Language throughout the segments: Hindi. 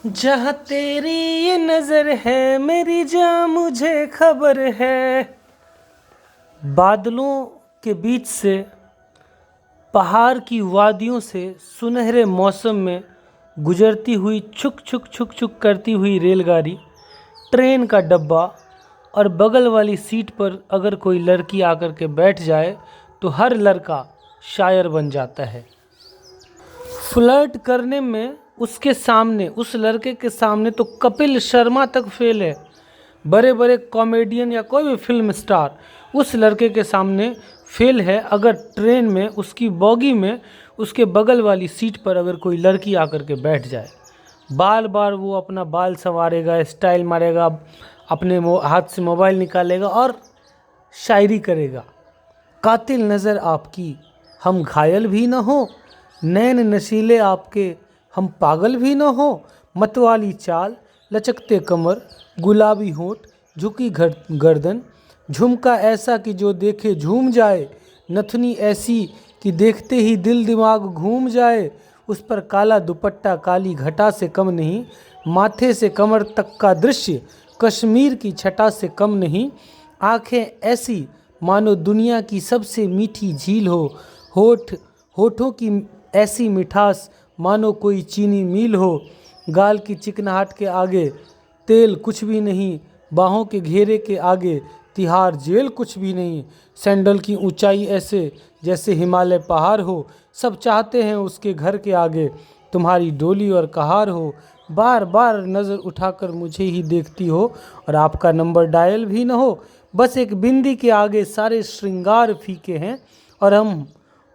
जहाँ तेरी ये नजर है मेरी जान मुझे खबर है। बादलों के बीच से, पहाड़ की वादियों से सुनहरे मौसम में गुजरती हुई छुक छुक छुक छुक करती हुई रेलगाड़ी, ट्रेन का डब्बा, और बगल वाली सीट पर अगर कोई लड़की आकर के बैठ जाए तो हर लड़का शायर बन जाता है। फ्लर्ट करने में उसके सामने, उस लड़के के सामने तो कपिल शर्मा तक फेल है। बड़े बड़े कॉमेडियन या कोई भी फिल्म स्टार उस लड़के के सामने फेल है। अगर ट्रेन में, उसकी बॉगी में, उसके बगल वाली सीट पर अगर कोई लड़की आकर के बैठ जाए, बार बार वो अपना बाल संवारेगा, स्टाइल मारेगा, अपने हाथ से मोबाइल निकालेगा और शायरी करेगा। कातिल नज़र आपकी हम घायल भी न हो, नैन नशीले आपके हम पागल भी न हो, मतवाली चाल, लचकते कमर, गुलाबी होंठ, झुकी गर्दन, झुमका ऐसा कि जो देखे झूम जाए, नथनी ऐसी कि देखते ही दिल दिमाग घूम जाए, उस पर काला दुपट्टा काली घटा से कम नहीं, माथे से कमर तक का दृश्य कश्मीर की छटा से कम नहीं, आंखें ऐसी मानो दुनिया की सबसे मीठी झील हो, होठों की ऐसी मिठास मानो कोई चीनी मिल हो, गाल की चिकनाहट के आगे तेल कुछ भी नहीं, बाहों के घेरे के आगे तिहाड़ जेल कुछ भी नहीं, सैंडल की ऊंचाई ऐसे जैसे हिमालय पहाड़ हो, सब चाहते हैं उसके घर के आगे तुम्हारी डोली और कहार हो, बार बार नज़र उठाकर मुझे ही देखती हो और आपका नंबर डायल भी न हो, बस एक बिंदी के आगे सारे श्रृंगार फीके हैं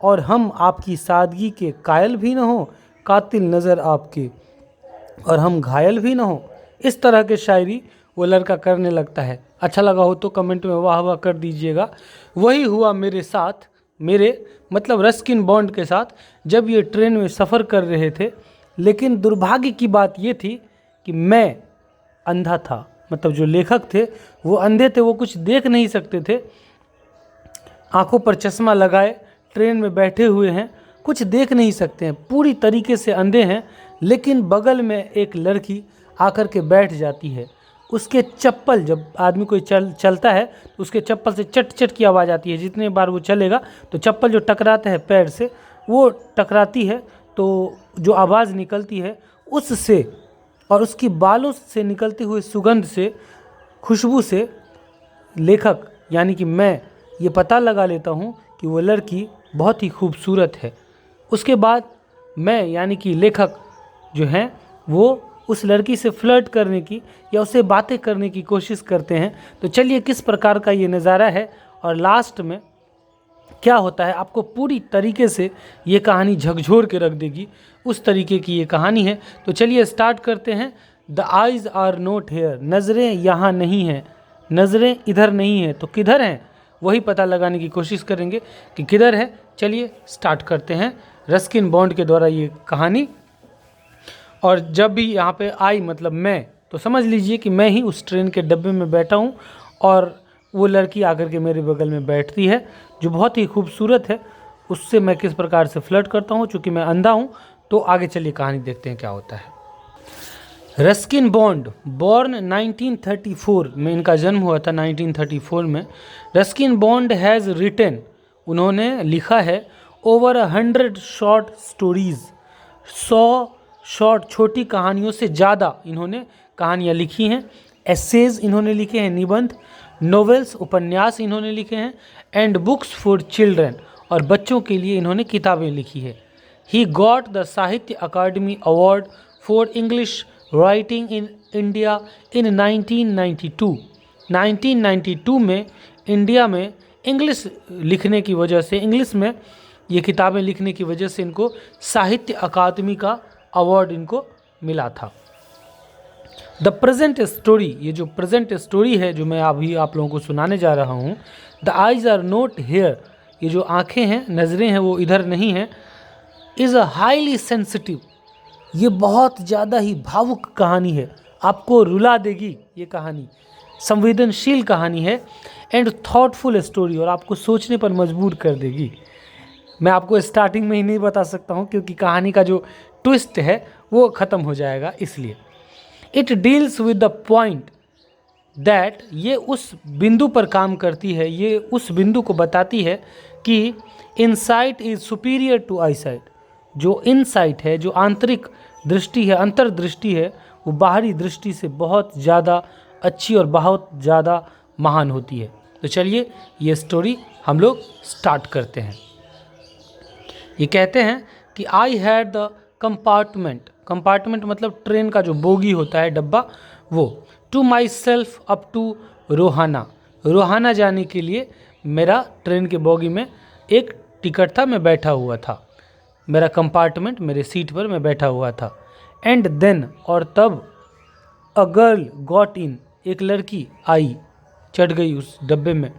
और हम आपकी सादगी के कायल भी न हो, कातिल नज़र आपके और हम घायल भी न हो। इस तरह के शायरी वो लड़का करने लगता है। अच्छा लगा हो तो कमेंट में वाह वाह कर दीजिएगा। वही हुआ मेरे साथ, मेरे मतलब रस्किन बॉन्ड के साथ, जब ये ट्रेन में सफ़र कर रहे थे। लेकिन दुर्भाग्य की बात ये थी कि मैं अंधा था, मतलब जो लेखक थे वो अंधे थे, वो कुछ देख नहीं सकते थे। आंखों पर चश्मा लगाए ट्रेन में बैठे हुए हैं, कुछ देख नहीं सकते हैं, पूरी तरीके से अंधे हैं। लेकिन बगल में एक लड़की आकर के बैठ जाती है। उसके चप्पल, जब आदमी कोई चलता है तो उसके चप्पल से चट चट की आवाज़ आती है। जितने बार वो चलेगा तो चप्पल जो टकराता है पैर से, वो टकराती है तो जो आवाज़ निकलती है उससे और उसकी बालों से निकलती हुई सुगंध से, खुशबू से लेखक यानी कि मैं ये पता लगा लेता हूँ कि वो लड़की बहुत ही खूबसूरत है। उसके बाद मैं यानी कि लेखक जो हैं वो उस लड़की से फ्लर्ट करने की या उससे बातें करने की कोशिश करते हैं। तो चलिए किस प्रकार का ये नज़ारा है और लास्ट में क्या होता है, आपको पूरी तरीके से ये कहानी झकझोर के रख देगी, उस तरीके की ये कहानी है। तो चलिए स्टार्ट करते हैं। The eyes are not here, नज़रें यहाँ नहीं हैं, नज़रें इधर नहीं हैं तो किधर हैं, वही पता लगाने की कोशिश करेंगे कि किधर है। चलिए स्टार्ट करते हैं रस्किन बॉन्ड के द्वारा ये कहानी। और जब भी यहाँ पे आई मतलब मैं, तो समझ लीजिए कि मैं ही उस ट्रेन के डब्बे में बैठा हूँ और वो लड़की आकर के मेरे बगल में बैठती है जो बहुत ही खूबसूरत है। उससे मैं किस प्रकार से फ्लर्ट करता हूँ, चूँकि मैं अंधा हूँ। तो आगे चलिए कहानी देखते हैं क्या होता है। रस्किन बॉन्ड बॉर्न 1934 में, इनका जन्म हुआ था 1934 में। रस्किन बॉन्ड हैज़ रिटन, उन्होंने लिखा है, ओवर 100 शॉर्ट स्टोरीज़, 100 शॉर्ट छोटी कहानियों से ज़्यादा इन्होंने कहानियाँ लिखी हैं। एसेज इन्होंने लिखे हैं, निबंध, नॉवेल्स उपन्यास इन्होंने लिखे हैं, एंड बुक्स फॉर चिल्ड्रन, और बच्चों के लिए इन्होंने किताबें लिखी है। ही got the Sahitya Akademi award for English writing in India in 1992। 1992 में इंडिया में इंग्लिश लिखने की वजह से, इंग्लिश में ये किताबें लिखने की वजह से इनको साहित्य अकादमी का अवार्ड इनको मिला था। द प्रेजेंट स्टोरी, ये जो प्रेजेंट स्टोरी है जो मैं अभी आप लोगों को सुनाने जा रहा हूँ, the eyes are not here, ये जो आँखें हैं, नज़रें हैं, वो इधर नहीं हैं, इज़ अ हाईली सेंसिटिव, ये बहुत ज़्यादा ही भावुक कहानी है, आपको रुला देगी ये कहानी, संवेदनशील कहानी है, एंड थॉटफुल स्टोरी, और आपको सोचने पर मजबूर कर देगी। मैं आपको स्टार्टिंग में ही नहीं बता सकता हूँ क्योंकि कहानी का जो ट्विस्ट है वो ख़त्म हो जाएगा इसलिए। It deals with the point that, ये उस बिंदु पर काम करती है, ये उस बिंदु को बताती है कि insight is superior to eyesight. जो इनसाइट है, जो आंतरिक दृष्टि है, अंतर्दृष्टि है, वो बाहरी दृष्टि से बहुत ज़्यादा अच्छी और बहुत ज़्यादा महान होती है। तो चलिए ये स्टोरी हम लोग स्टार्ट करते हैं। ये कहते हैं कि I had the compartment, compartment मतलब ट्रेन का जो बोगी होता है, डब्बा, वो to myself up to Rohana, Rohana जाने के लिए मेरा ट्रेन के बोगी में एक टिकट था, मैं बैठा हुआ था, मेरा कंपार्टमेंट, मेरे सीट पर मैं बैठा हुआ था। एंड देन, और तब, अ गर्ल गॉट इन, एक लड़की आई, चढ़ गई उस डब्बे में।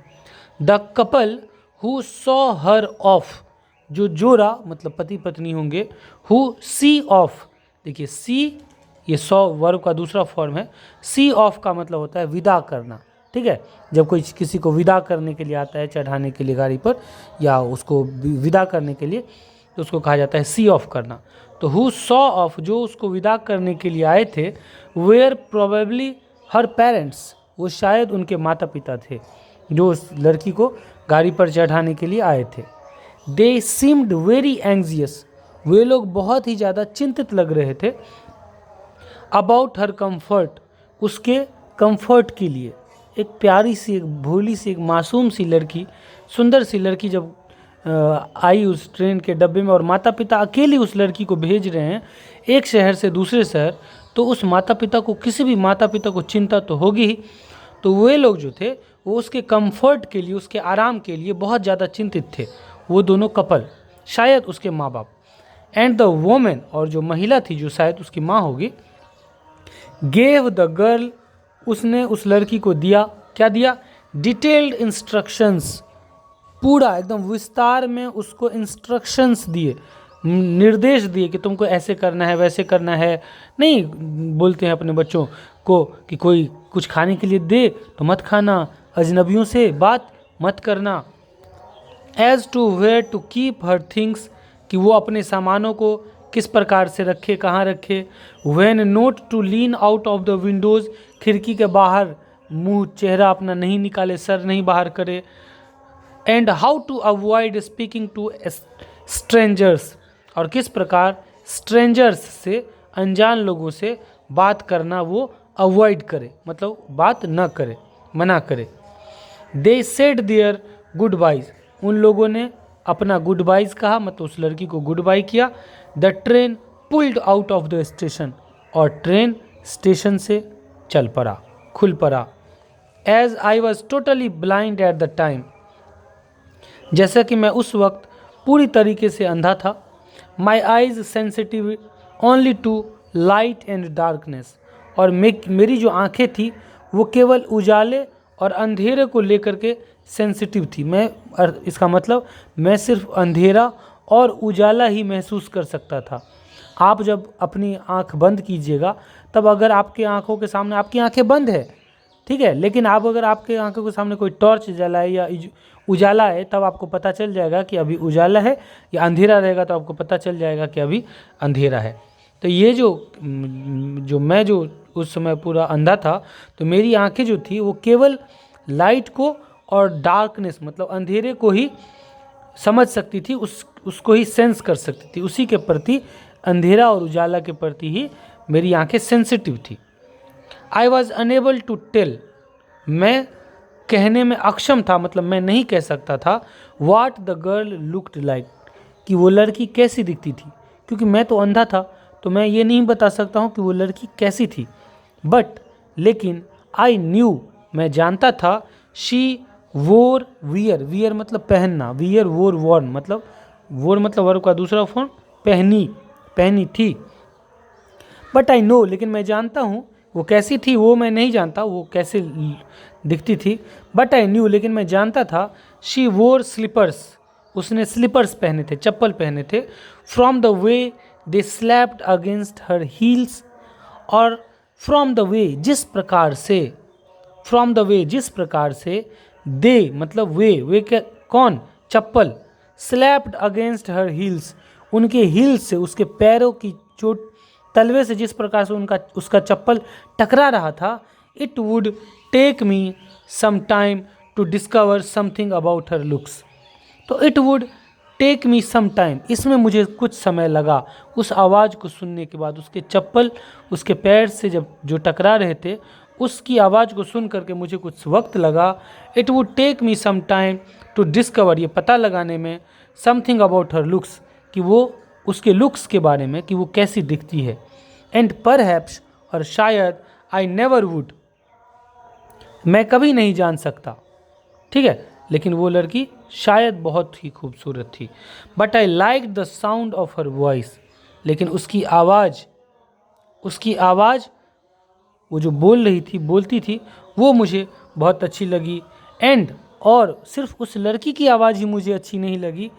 The couple who saw her of, जो जोड़ा मतलब पति पत्नी होंगे, हु सी ऑफ, देखिए सी ये सॉ वर्ब का दूसरा फॉर्म है, सी ऑफ का मतलब होता है विदा करना, ठीक है। जब कोई किसी को विदा करने के लिए आता है, चढ़ाने के लिए गाड़ी पर, या उसको विदा करने के लिए, तो उसको कहा जाता है सी ऑफ करना। तो हु सॉ ऑफ, जो उसको विदा करने के लिए आए थे, वेयर प्रोबेबली हर पेरेंट्स, वो शायद उनके माता पिता थे जो उस लड़की को गाड़ी पर चढ़ाने के लिए आए थे। दे सीम्ड वेरी एंग्जियस, वे लोग बहुत ही ज़्यादा चिंतित लग रहे थे। अबाउट हर कम्फर्ट, उसके कम्फर्ट के लिए। एक प्यारी सी, एक भोली सी, एक मासूम सी लड़की, सुंदर सी लड़की जब आई उस ट्रेन के डब्बे में, और माता पिता अकेली उस लड़की को भेज रहे हैं एक शहर से दूसरे शहर, तो उस माता पिता को, किसी भी माता पिता को चिंता तो होगी ही। तो वे लोग जो थे वो उसके कंफर्ट के लिए, उसके आराम के लिए बहुत ज़्यादा चिंतित थे, वो दोनों कपल, शायद उसके माँ बाप। एंड द वोमेन, और जो महिला थी जो शायद उसकी माँ होगी, गेव द गर्ल, उसने उस लड़की को दिया, क्या दिया, डिटेल्ड इंस्ट्रक्शंस, पूरा एकदम विस्तार में उसको इंस्ट्रक्शंस दिए, निर्देश दिए कि तुमको ऐसे करना है, वैसे करना है। नहीं बोलते हैं अपने बच्चों को कि कोई कुछ खाने के लिए दे तो मत खाना, अजनबियों से बात मत करना। As to where to keep her things, कि वो अपने सामानों को किस प्रकार से रखे, कहाँ रखे। When not to lean out of the windows, खिड़की के बाहर मुंह चेहरा अपना नहीं निकाले, सर नहीं बाहर करे। And how to avoid speaking to strangers, और किस प्रकार स्ट्रेंजर्स से, अनजान लोगों से बात करना वो अवॉइड करे, मतलब बात न करे, मना करे। They said their good byes, उन लोगों ने अपना गुड बाइज कहा, मतलब उस लड़की को गुड बाई किया। The train pulled out of the station, और ट्रेन स्टेशन से चल पड़ा, खुल पड़ा। As I was totally blind at the time, जैसा कि मैं उस वक्त पूरी तरीके से अंधा था। My eyes sensitive only to light and darkness, और मेरी जो आंखें थी वो केवल उजाले और अंधेरे को लेकर के सेंसिटिव थी। इसका मतलब मैं सिर्फ अंधेरा और उजाला ही महसूस कर सकता था। आप जब अपनी आंख बंद कीजिएगा, तब अगर आपके आंखों के सामने, आपकी आंखें बंद है, ठीक है, लेकिन आप अगर आपके आंखों के सामने कोई टॉर्च जलाए या उजाला है, तब आपको पता चल जाएगा कि अभी उजाला है, या अंधेरा रहेगा तो आपको पता चल जाएगा कि अभी अंधेरा है। तो ये जो मैं जो उस समय पूरा अंधा था, तो मेरी आंखें जो थी वो केवल लाइट को और डार्कनेस मतलब अंधेरे को ही समझ सकती थी, उसको ही सेंस कर सकती थी, उसी के प्रति, अंधेरा और उजाला के प्रति ही मेरी आंखें सेंसिटिव थी। I was unable to tell, मैं कहने में अक्षम था, मतलब मैं नहीं कह सकता था, what the girl looked like, कि वो लड़की कैसी दिखती थी, क्योंकि मैं तो अंधा था, तो मैं ये नहीं बता सकता हूँ कि वो लड़की कैसी थी। बट लेकिन आई न्यू, मैं जानता था, शी वोर वियर, वियर मतलब पहनना, वियर वोर वॉर्न मतलब, वोर मतलब वर्ब का दूसरा फॉर्म, पहनी थी। बट आई नो, लेकिन मैं जानता हूँ वो कैसी थी, वो मैं नहीं जानता वो कैसे दिखती थी। बट आई न्यू, लेकिन मैं जानता था, शी वोर स्लीपर्स, उसने स्लीपर्स पहने थे, चप्पल पहने थे। From the way they slapped against her heels, और फ्रॉम द वे जिस प्रकार से, फ्रॉम द वे जिस प्रकार से, दे मतलब वे क्या, कौन, चप्पल, स्लैप्ड अगेंस्ट हर हील्स, उनके हील्स से, उसके पैरों की चोट तलवे से जिस प्रकार से उसका चप्पल टकरा रहा था, it would take me some time to discover something about her looks. तो it would take me some time, इसमें मुझे कुछ समय लगा उस आवाज़ को सुनने के बाद। उसके चप्पल उसके पैर से जब जो टकरा रहे थे, उसकी आवाज़ को सुन करके मुझे कुछ वक्त लगा। It would take me some time to discover, ये पता लगाने में, समथिंग अबाउट हर लुक्स, कि वो उसके लुक्स के बारे में कि वो कैसी दिखती है। एंड परहैप्स, और शायद, आई नेवर वुड, मैं कभी नहीं जान सकता, ठीक है, लेकिन वो लड़की शायद बहुत ही खूबसूरत थी। But I like the sound of her voice, लेकिन उसकी आवाज़ वो जो बोलती थी वो मुझे बहुत अच्छी लगी। एंड, और सिर्फ उस लड़की की आवाज़ ही मुझे अच्छी नहीं लगी,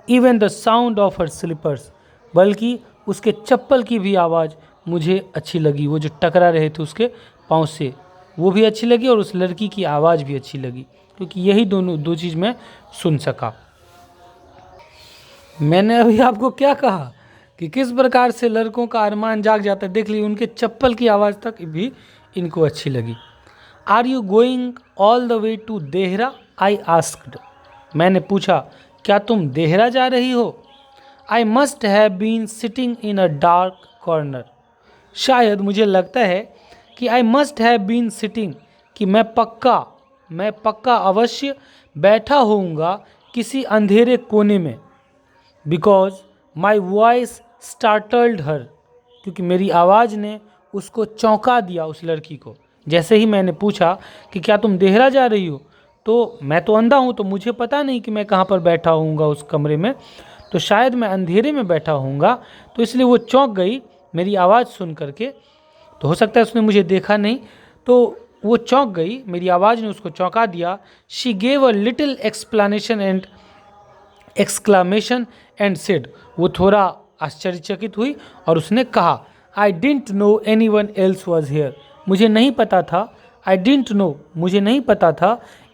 even the sound of her slippers, बल्कि उसके चप्पल की भी आवाज़ मुझे अच्छी लगी। वो जो टकरा रहे थे उसके पाँव से, वो भी अच्छी लगी, और उस लड़की की आवाज़ भी अच्छी लगी, क्योंकि यही दो चीज़ मैं सुन सका। मैंने अभी आपको क्या कहा कि किस प्रकार से लड़कों का अरमान जाग जाता है। देख लीजिए, उनके चप्पल की आवाज़ तक भी इनको अच्छी लगी। Are you going all the way to Dehra, I asked, मैंने पूछा, क्या तुम देहरा जा रही हो? I must have been sitting in a dark corner, शायद मुझे लगता है कि I must have been sitting, कि मैं पक्का अवश्य बैठा होऊंगा किसी अंधेरे कोने में। बिकॉज माई वॉइस स्टार्टल्ड हर, क्योंकि मेरी आवाज़ ने उसको चौंका दिया, उस लड़की को। जैसे ही मैंने पूछा कि क्या तुम देहरा जा रही हो, तो मैं तो अंधा हूँ, तो मुझे पता नहीं कि मैं कहाँ पर बैठा होऊंगा उस कमरे में, तो शायद मैं अंधेरे में बैठा होऊंगा, तो इसलिए वो चौंक गई मेरी आवाज़ सुन करके। तो हो सकता है उसने मुझे देखा नहीं, तो वो चौंक गई, मेरी आवाज़ ने उसको चौंका दिया। She gave a little exclamation and said, वो थोड़ा आश्चर्यचकित हुई और उसने कहा, I didn't know anyone else was here, मुझे नहीं पता था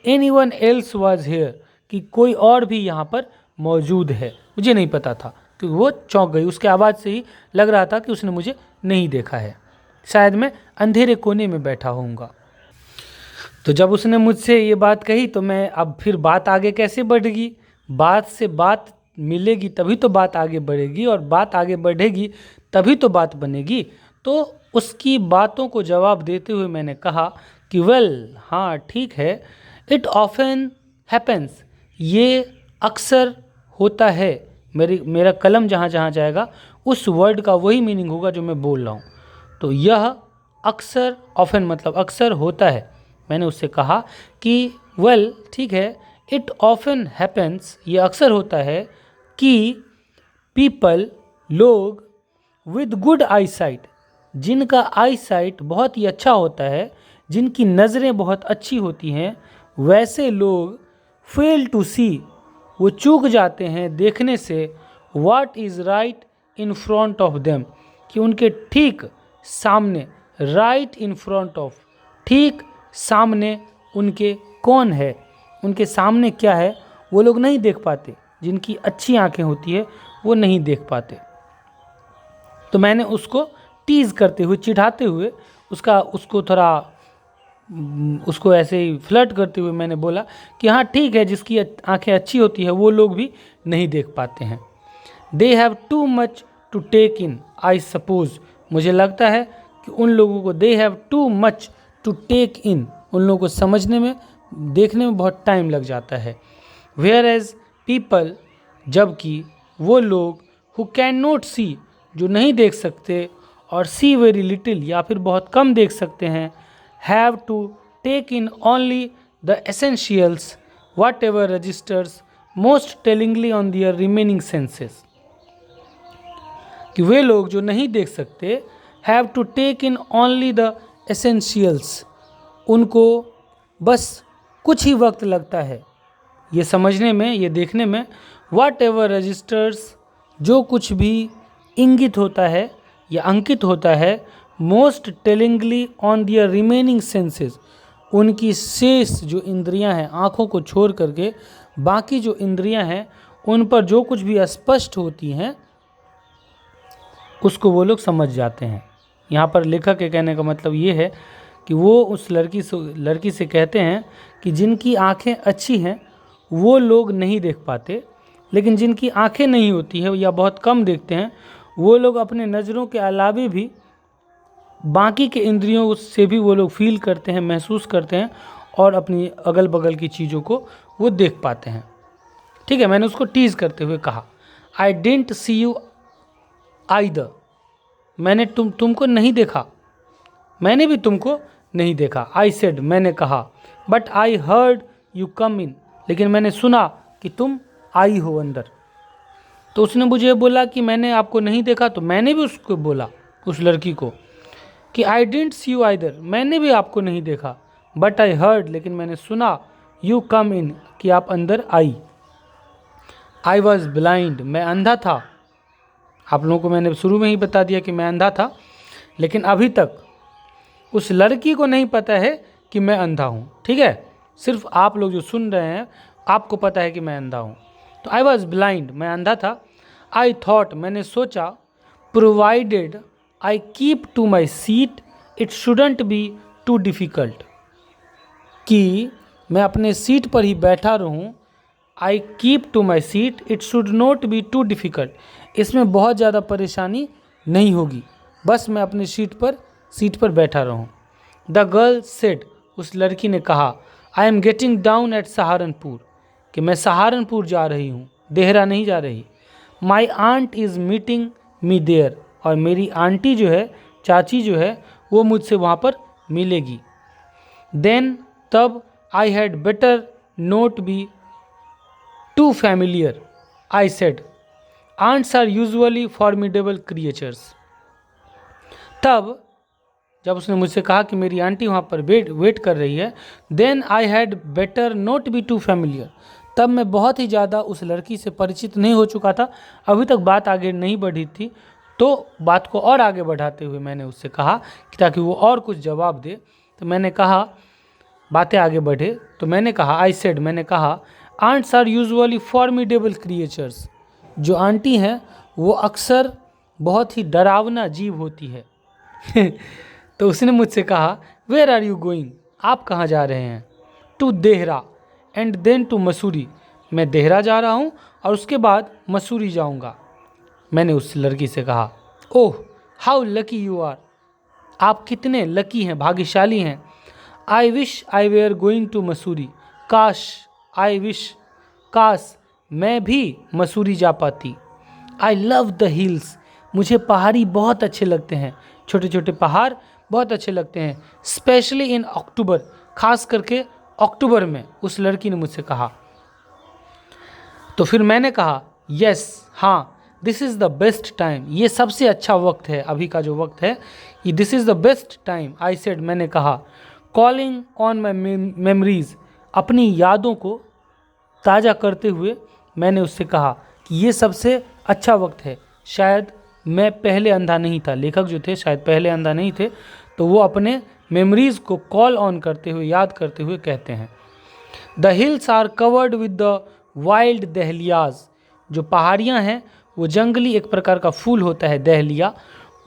एनीवन एल्स वाज हियर, कि कोई और भी यहाँ पर मौजूद है, मुझे नहीं पता था, क्योंकि वो चौंक गई। उसके आवाज़ से ही लग रहा था कि उसने मुझे नहीं देखा है, शायद मैं अंधेरे कोने में बैठा होऊंगा। तो जब उसने मुझसे ये बात कही, तो मैं अब फिर बात आगे कैसे बढ़ेगी, बात से बात मिलेगी तभी तो बात आगे बढ़ेगी, और बात आगे बढ़ेगी तभी तो बात बनेगी। तो उसकी बातों को जवाब देते हुए मैंने कहा कि वेल, हाँ ठीक है, इट ऑफन हैपन्स, ये अक्सर होता है। मेरा कलम जहाँ जहाँ जाएगा उस वर्ड का वही मीनिंग होगा जो मैं बोल रहा हूँ। तो यह अक्सर, ऑफन मतलब अक्सर होता है। मैंने उससे कहा कि वेल ठीक है, इट ऑफन हैपन्स, ये अक्सर होता है कि पीपल, लोग, विद गुड आई साइट, जिनका आई साइट बहुत ही अच्छा होता है, जिनकी नज़रें बहुत अच्छी होती हैं, वैसे लोग फेल टू सी, वो चूक जाते हैं देखने से, what is right in front of them, कि उनके ठीक सामने, राइट इन फ्रंट ऑफ, ठीक सामने उनके कौन है, उनके सामने क्या है, वो लोग नहीं देख पाते। जिनकी अच्छी आंखें होती है वो नहीं देख पाते। तो मैंने उसको टीज़ करते हुए, चिढ़ाते हुए, उसको थोड़ा उसको ऐसे ही फ्लर्ट करते हुए मैंने बोला कि हाँ ठीक है, जिसकी आंखें अच्छी होती है वो लोग भी नहीं देख पाते हैं। They have too much to take in, I suppose, मुझे लगता है कि उन लोगों को, they have too much to take in, उन लोगों को समझने में, देखने में बहुत टाइम लग जाता है। वेयर एज पीपल, जबकि वो लोग, हु कैन नॉट सी, जो नहीं देख सकते, और सी वेरी लिटिल, या फिर बहुत कम देख सकते हैं, have to take in only the essentials, whatever registers most tellingly on their remaining senses, कि वे लोग जो नहीं देख सकते, have to take in only the essentials, उनको बस कुछ ही वक्त लगता है ये समझने में, ये देखने में, वट एवर रजिस्टर्स, जो कुछ भी इंगित होता है या अंकित होता है, most tellingly on their remaining senses, उनकी शेष जो इंद्रियां हैं, आँखों को छोड़ करके बाकी जो इंद्रियां हैं, उन पर जो कुछ भी स्पष्ट होती हैं, उसको वो लोग समझ जाते हैं। यहाँ पर लेखक के कहने का मतलब ये है कि वो उस लड़की से कहते हैं कि जिनकी आंखें अच्छी हैं वो लोग नहीं देख पाते, लेकिन जिनकी आंखें नहीं होती है या बहुत कम देखते हैं वो लोग अपने नज़रों के अलावे भी बाकी के इंद्रियों से भी वो लोग फील करते हैं, महसूस करते हैं और अपनी अगल बगल की चीज़ों को वो देख पाते हैं। ठीक है, मैंने उसको टीज़ करते हुए कहा, I didn't see you either, मैंने तुमको नहीं देखा, मैंने भी तुमको नहीं देखा। आई सेड, मैंने कहा, but I heard you come in, लेकिन मैंने सुना कि तुम आई हो अंदर। तो उसने मुझे बोला कि मैंने आपको नहीं देखा, तो मैंने भी उसको बोला, उस लड़की को, कि I didn't see you either, मैंने भी आपको नहीं देखा, बट आई हर्ड, लेकिन मैंने सुना, यू कम इन, कि आप अंदर आई। आई वॉज ब्लाइंड, मैं अंधा था। आप लोगों को मैंने शुरू में ही बता दिया कि मैं अंधा था, लेकिन अभी तक उस लड़की को नहीं पता है कि मैं अंधा हूँ। ठीक है, सिर्फ आप लोग जो सुन रहे हैं आपको पता है कि मैं अंधा हूँ। तो आई वॉज ब्लाइंड, मैं अंधा था। आई थॉट, मैंने सोचा, provided I keep to my seat it shouldn't be too difficult, कि मैं अपने सीट पर ही बैठा रहूं। I keep to my seat it should not be too difficult, इसमें बहुत ज़्यादा परेशानी नहीं होगी, बस मैं अपने सीट पर बैठा रहूं। द गर्ल सेड, उस लड़की ने कहा, I am getting down at Saharanpur, कि मैं सहारनपुर जा रही हूँ, देहरा नहीं जा रही। My aunt is meeting me there, और मेरी आंटी जो है, चाची जो है, वो मुझसे वहाँ पर मिलेगी। देन, तब, I had better not be too familiar, I said, aunts are usually formidable creatures. तब जब उसने मुझसे कहा कि मेरी आंटी वहाँ पर वेट कर रही है, then I had better not be too familiar, तब मैं बहुत ही ज़्यादा उस लड़की से परिचित नहीं हो चुका था, अभी तक बात आगे नहीं बढ़ी थी। तो बात को और आगे बढ़ाते हुए मैंने उससे कहा कि ताकि वो और कुछ जवाब दे, तो मैंने कहा, बातें आगे बढ़े तो मैंने कहा, आई सेड, मैंने कहा, aunts are usually formidable creatures, जो आंटी हैं वो अक्सर बहुत ही डरावना जीव होती है। तो उसने मुझसे कहा, वेयर आर यू गोइंग, आप कहाँ जा रहे हैं? To Dehra and then to Mussoorie, मैं देहरा जा रहा हूँ और उसके बाद मसूरी जाऊँगा। मैंने उस लड़की से कहा, oh how lucky you are, आप कितने लकी हैं, भाग्यशाली हैं। I wish I were going to Mussoorie, काश, आई विश, काश मैं भी मसूरी जा पाती। आई लव द हिल्स, मुझे पहाड़ी बहुत अच्छे लगते हैं, छोटे छोटे पहाड़ बहुत अच्छे लगते हैं, स्पेशली इन अक्टूबर, खास करके अक्टूबर में, उस लड़की ने मुझसे कहा। तो फिर मैंने कहा, यस, हाँ, this is the best time, ये सबसे अच्छा वक्त है, अभी का जो वक्त है, ये this is the best time. I said, मैंने कहा, कॉलिंग ऑन माई मेमोरीज, अपनी यादों को ताज़ा करते हुए मैंने उससे कहा कि ये सबसे अच्छा वक्त है। शायद मैं पहले अंधा नहीं था, लेखक जो थे शायद पहले अंधा नहीं थे, तो वो अपने मेमोरीज़ को कॉल ऑन करते हुए, याद करते हुए कहते हैं, the hills are covered with the wild dahlias, जो पहाड़ियाँ हैं वो जंगली एक प्रकार का फूल होता है, दहलिया,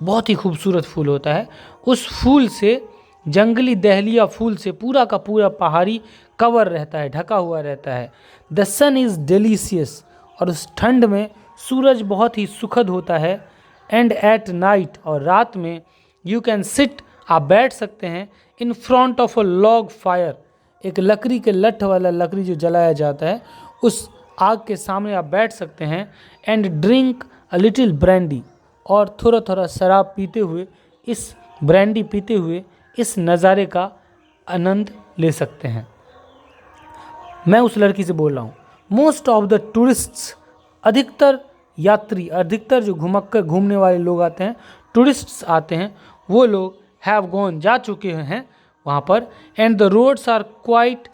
बहुत ही खूबसूरत फूल होता है। उस फूल से, जंगली दहलिया फूल से पूरा का पूरा पहाड़ी कवर रहता है, ढका हुआ रहता है। द सन इज़ डिलीशियस, और उस ठंड में सूरज बहुत ही सुखद होता है। एंड एट नाइट, और रात में, यू कैन सिट, आप बैठ सकते हैं, इन front of a log fire, एक लकड़ी के लठ वाला, लकड़ी जो जलाया जाता है, उस आग के सामने आप बैठ सकते हैं। And drink a little brandy, और थोड़ा थोड़ा शराब पीते हुए, इस ब्रांडी पीते हुए इस नज़ारे का आनंद ले सकते हैं। मैं उस लड़की से बोल रहा हूँ, मोस्ट ऑफ द टूरिस्ट्स, अधिकतर यात्री, अधिकतर जो घूमने वाले लोग आते हैं, टूरिस्ट्स आते हैं, वो लोग हैव गॉन, जा चुके हैं वहाँ पर। And the roads are quiet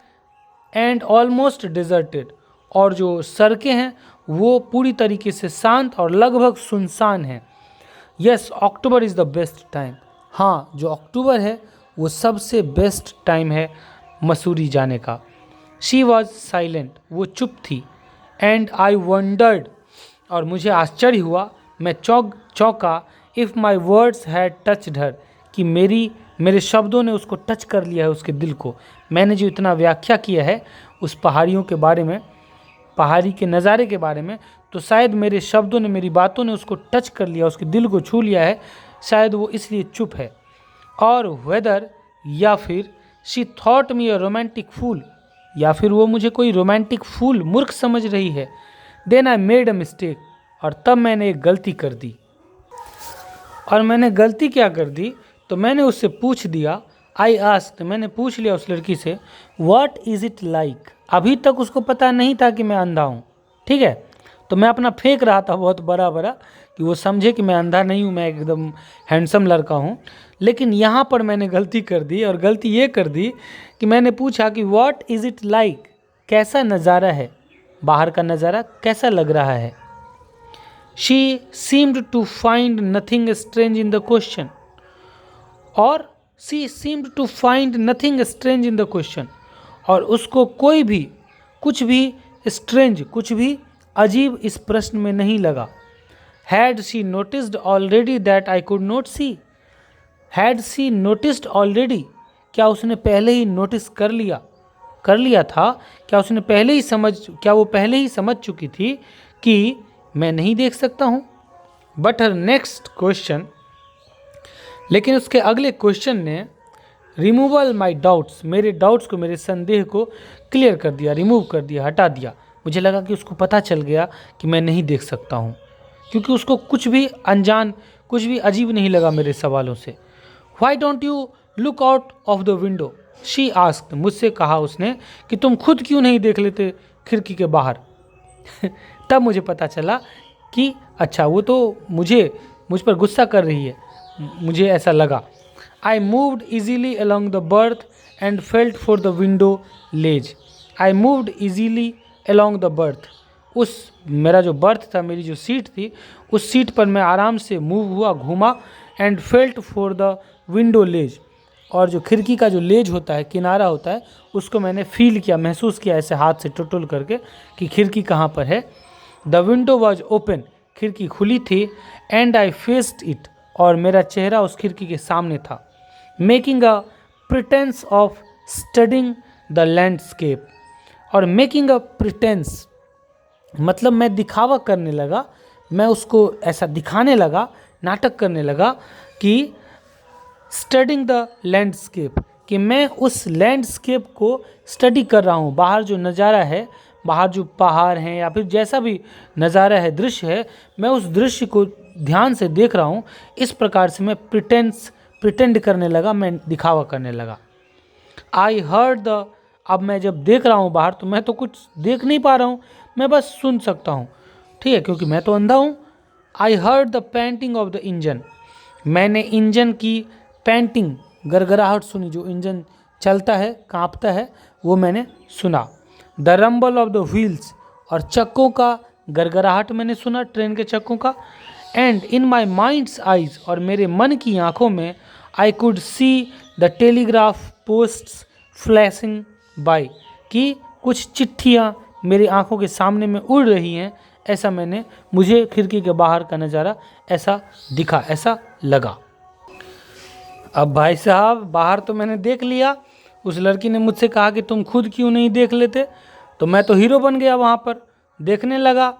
and almost deserted, और जो सड़कें हैं वो पूरी तरीके से शांत और लगभग सुनसान हैं। Yes, October is the best time, हाँ, जो अक्टूबर है वो सबसे बेस्ट टाइम है मसूरी जाने का। शी वॉज साइलेंट, वो चुप थी। एंड आई वंडर्ड, और मुझे आश्चर्य हुआ, मैं चौंका। If my words had touched हर, कि मेरे शब्दों ने उसको टच कर लिया है, उसके दिल को। मैंने जो इतना व्याख्या किया है उस पहाड़ियों के बारे में, पहाड़ी के नज़ारे के बारे में, तो शायद मेरे शब्दों ने, मेरी बातों ने उसको टच कर लिया, उसके दिल को छू लिया है, शायद वो इसलिए चुप है। और वेदर, या फिर she thought me a romantic fool, या फिर वो मुझे कोई रोमांटिक फूल, मूर्ख समझ रही है। Then I made a mistake, और तब मैंने एक गलती कर दी। और मैंने गलती क्या कर दी, तो मैंने उससे पूछ दिया, आई आस्क्ड, मैंने पूछ लिया उस लड़की से, व्हाट इज़ इट लाइक। अभी तक उसको पता नहीं था कि मैं अंधा हूँ, ठीक है। तो मैं अपना फेंक रहा था बहुत बड़ा बड़ा, कि वो समझे कि मैं अंधा नहीं हूँ, मैं एकदम हैंडसम लड़का हूँ। लेकिन यहाँ पर मैंने गलती कर दी, और गलती ये कर दी कि मैंने पूछा कि व्हाट इज़ इट लाइक, कैसा नज़ारा है, बाहर का नज़ारा कैसा लग रहा है। She seemed to find nothing strange in the question, और she seemed to find nothing strange in the question, और उसको कोई भी, कुछ भी स्ट्रेंज, कुछ भी अजीब इस प्रश्न में नहीं लगा। Had she noticed already that I could not see, had she noticed already, क्या उसने पहले ही नोटिस कर लिया था, क्या उसने पहले ही क्या वो पहले ही समझ चुकी थी कि मैं नहीं देख सकता हूँ। बट हर नेक्स्ट क्वेश्चन, लेकिन उसके अगले क्वेश्चन ने रिमूवल माई डाउट्स, मेरे डाउट्स को, मेरे संदेह को क्लियर कर दिया, रिमूव कर दिया, हटा दिया। मुझे लगा कि उसको पता चल गया कि मैं नहीं देख सकता हूँ, क्योंकि उसको कुछ भी अनजान, कुछ भी अजीब नहीं लगा मेरे सवालों से। Why don't you look out of the window, she asked, मुझसे कहा उसने कि तुम खुद क्यों नहीं देख लेते खिड़की के बाहर। तब मुझे पता चला कि अच्छा, वो तो मुझ पर गुस्सा कर रही है, मुझे ऐसा लगा। I moved easily along the berth and felt for the window ledge, I moved easily along the berth, उस मेरा जो बर्थ था, मेरी जो सीट थी, उस सीट पर मैं आराम से मूव हुआ, घूमा। And felt for the window ledge, और जो खिड़की का जो लेज होता है, किनारा होता है, उसको मैंने फील किया, महसूस किया ऐसे हाथ से टुटुल करके कि खिड़की कहाँ पर है। द विंडो वॉज ओपन, खिड़की खुली थी। एंड आई फेस्ड इट, और मेरा चेहरा उस खिड़की के सामने था। Making a pretence of studying the landscape, और मेकिंग अ प्रिटेंस मतलब मैं दिखावा करने लगा, मैं उसको ऐसा दिखाने लगा, नाटक करने लगा कि स्टडिंग द लैंडस्केप, कि मैं उस लैंडस्केप को स्टडी कर रहा हूँ, बाहर जो नज़ारा है, बाहर जो पहाड़ हैं या फिर जैसा भी नज़ारा है, दृश्य है, मैं उस दृश्य को ध्यान से देख रहा हूँ। इस प्रकार से मैं प्रिटेंड करने लगा, मैं दिखावा करने लगा। आई हर्ड द, अब मैं जब देख रहा हूँ बाहर, तो मैं तो कुछ देख नहीं पा रहा हूँ, मैं बस सुन सकता हूँ, ठीक है, क्योंकि मैं तो अंधा हूँ। I heard the painting of the engine, मैंने इंजन की पैंटिंग, गरगराहट सुनी, जो इंजन चलता है, कांपता है, वो मैंने सुना। The rumble of the wheels, और चक्कों का गरगराहट मैंने सुना, ट्रेन के चक्कों का। And in my mind's eyes, और मेरे मन की आंखों में, I could see the telegraph posts flashing by, कि कुछ चिट्ठियाँ मेरी आंखों के सामने में उड़ रही हैं, ऐसा मुझे खिड़की के बाहर का नज़ारा ऐसा दिखा, ऐसा लगा। अब भाई साहब, बाहर तो मैंने देख लिया, उस लड़की ने मुझसे कहा कि तुम खुद क्यों नहीं देख लेते, तो मैं तो हीरो बन गया, वहाँ पर देखने लगा।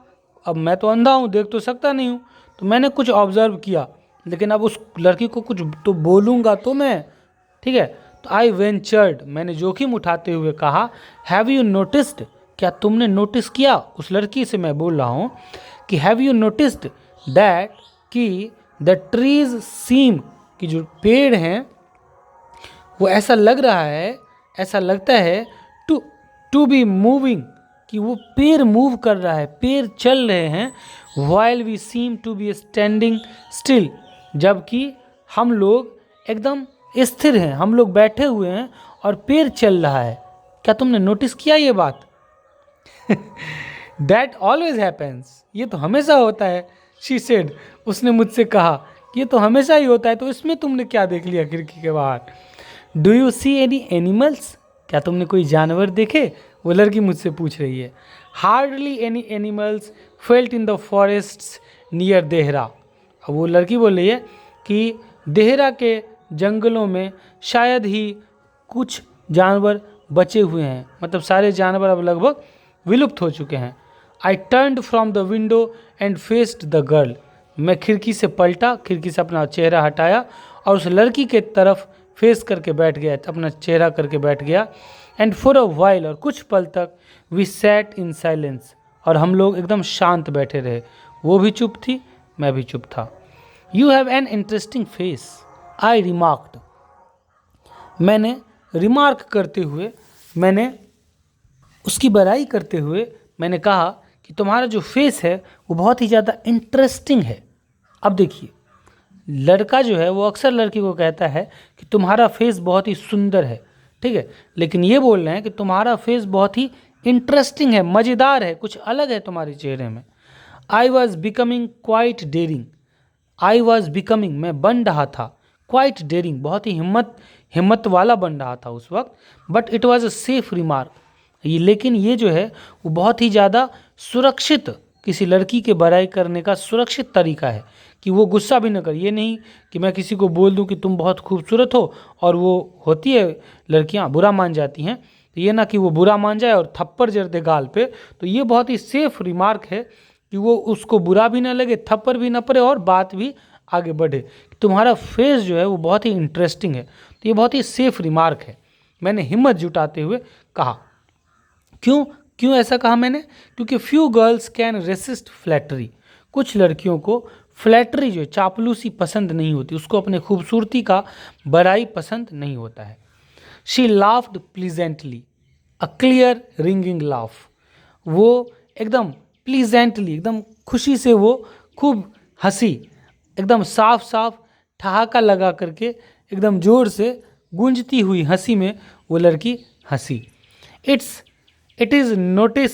अब मैं तो अंधा हूँ, देख तो सकता नहीं हूँ, तो मैंने कुछ ऑब्ज़र्व किया, लेकिन अब उस लड़की को कुछ तो बोलूँगा तो मैं, ठीक है। तो आई वेंचर्ड, मैंने जोखिम उठाते हुए कहा, हैव यू नोटिस्ड, क्या तुमने नोटिस किया, उस लड़की से मैं बोल रहा हूँ कि हैव यू नोटिस्ड दैट, कि द ट्रीज सीम, कि जो पेड़ हैं वो ऐसा लग रहा है, ऐसा लगता है, टू बी मूविंग, कि वो पेड़ मूव कर रहा है, पेड़ चल रहे हैं। While we seem to be standing still, जबकि हम लोग एकदम स्थिर हैं, हम लोग बैठे हुए हैं और पेड़ चल रहा है। क्या तुमने नोटिस किया ये बात? दैट ऑलवेज हैपेंस, ये तो हमेशा होता है। शी सेड, उसने मुझसे कहा, ये तो हमेशा ही होता है, तो इसमें तुमने क्या देख लिया खिड़की के बाहर? Do you see any animals, क्या तुमने कोई जानवर देखे? वो लड़की मुझसे पूछ रही है। Hardly any animals felt in the forests near Dehra, अब वो लड़की बोल रही है कि देहरा के जंगलों में शायद ही कुछ जानवर बचे हुए हैं, मतलब सारे जानवर अब लगभग विलुप्त हो चुके हैं। I turned from the window and faced the girl. मैं खिड़की से पलटा, खिड़की से अपना चेहरा हटाया और उस लड़की के तरफ फेस करके बैठ गया, अपना चेहरा करके बैठ गया। एंड फॉर अ वाइल, और कुछ पल तक, वी सैट इन साइलेंस, और हम लोग एकदम शांत बैठे रहे। वो भी चुप थी, मैं भी चुप था। You have an interesting face, I remarked. मैंने रिमार्क करते हुए, मैंने उसकी बड़ाई करते हुए मैंने कहा कि तुम्हारा जो फेस है वो बहुत ही ज़्यादा इंटरेस्टिंग है। अब देखिए, लड़का जो है वो अक्सर लड़की को कहता है कि तुम्हारा फेस बहुत ही सुंदर है, ठीक है, लेकिन ये बोल रहे हैं कि तुम्हारा फेस बहुत ही इंटरेस्टिंग है, मज़ेदार है, कुछ अलग है तुम्हारे चेहरे में। I was becoming quite daring, I was becoming, मैं बन रहा था, क्वाइट डेयरिंग, बहुत ही हिम्मत वाला बन रहा था उस वक्त। But it was a safe remark, लेकिन ये जो है वो बहुत ही ज़्यादा सुरक्षित, किसी लड़की के बड़ाई करने का सुरक्षित तरीका है कि वो गुस्सा भी न करे। ये नहीं कि मैं किसी को बोल दूं कि तुम बहुत खूबसूरत हो और वो होती है लड़कियां बुरा मान जाती हैं, तो ये ना कि वो बुरा मान जाए और थप्पड़ जड़ दे गाल पे। तो ये बहुत ही सेफ रिमार्क है कि वो उसको बुरा भी ना लगे, थप्पड़ भी ना पड़े और बात भी आगे बढ़े। तुम्हारा फेस जो है वो बहुत ही इंटरेस्टिंग है। तो ये बहुत ही सेफ रिमार्क है, मैंने हिम्मत जुटाते हुए कहा। क्यों ऐसा कहा मैंने? क्योंकि few girls can resist flattery, कुछ लड़कियों को फ्लैटरी जो है, चापलूसी पसंद नहीं होती, उसको अपने खूबसूरती का बड़ाई पसंद नहीं होता है। She laughed pleasantly, a clear ringing laugh, वो एकदम प्लीजेंटली, एकदम खुशी से वो खूब हंसी, एकदम साफ साफ ठहाका लगा करके, एकदम ज़ोर से गूंजती हुई हंसी में वो लड़की हंसी। It is notice